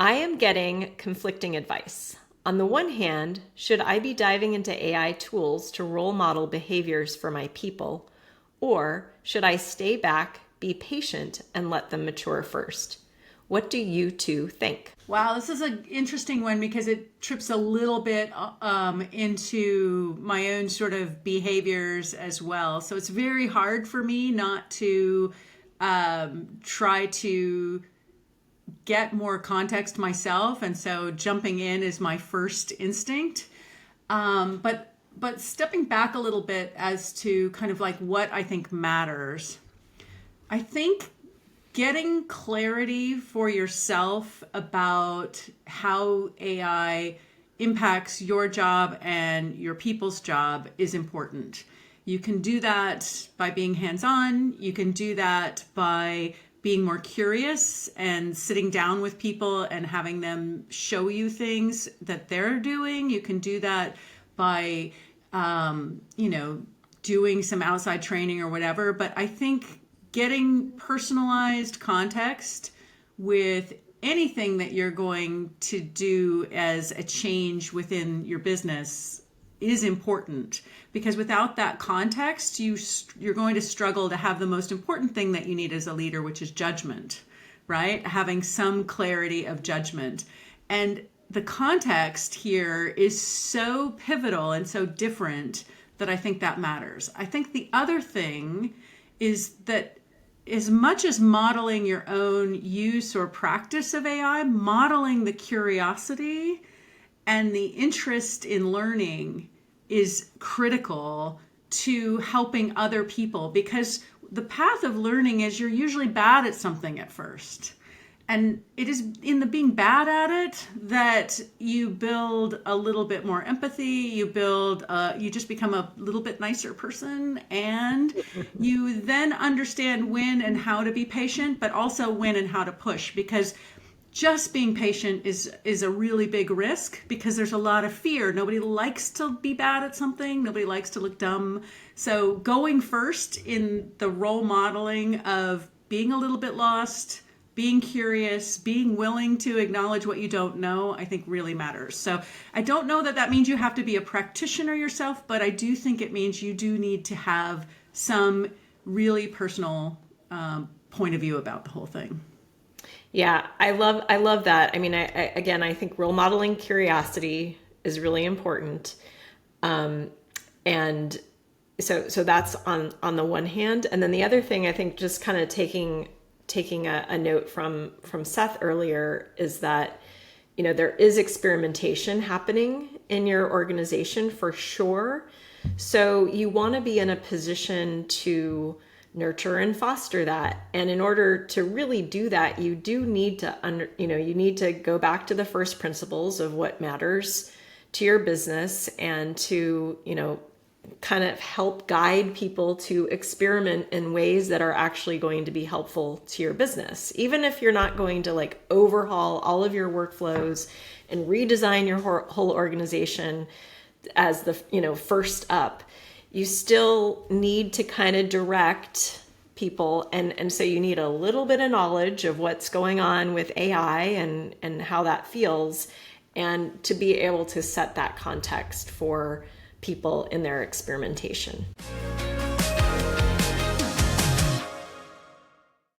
I am getting conflicting advice. On the one hand, should I be diving into AI tools to role model behaviors for my people? Or should I stay back, be patient, and let them mature first? What do you two think? Wow, this is an interesting one because it trips a little bit into my own sort of behaviors as well. So it's very hard for me not to try to get more context myself, and so jumping in is my first instinct. But stepping back a little bit as to kind of like what I think matters. I think getting clarity for yourself about how AI impacts your job and your people's job is important. You can do that by being hands-on. You can do that by being more curious and sitting down with people and having them show you things that they're doing. You can do that by, doing some outside training or whatever. But I think getting personalized context with anything that you're going to do as a change within your business is important, because without that context, you're going to struggle to have the most important thing that you need as a leader, which is judgment, right? Having some clarity of judgment. And the context here is so pivotal and so different that I think that matters. I think the other thing is that as much as modeling your own use or practice of AI, modeling the curiosity and the interest in learning is critical to helping other people, because the path of learning is you're usually bad at something at first. And it is in the being bad at it that you build a little bit more empathy, you just become a little bit nicer person, and you then understand when and how to be patient, but also when and how to push, because just being patient is a really big risk, because there's a lot of fear. Nobody likes to be bad at something. Nobody likes to look dumb. So going first in the role modeling of being a little bit lost, being curious, being willing to acknowledge what you don't know, I think really matters. So I don't know that means you have to be a practitioner yourself, but I do think it means you do need to have some really personal point of view about the whole thing. Yeah, I love that. I mean, I think role modeling curiosity is really important. And so that's on the one hand. And then the other thing, I think, just kind of taking a note from Seth earlier, is that, there is experimentation happening in your organization for sure. So you want to be in a position to nurture and foster that. And in order to really do that, you do need to you need to go back to the first principles of what matters to your business, and to, kind of help guide people to experiment in ways that are actually going to be helpful to your business. Even if you're not going to like overhaul all of your workflows and redesign your whole organization as the, first up, you still need to kind of direct people. And so you need a little bit of knowledge of what's going on with AI and how that feels, and to be able to set that context for people in their experimentation.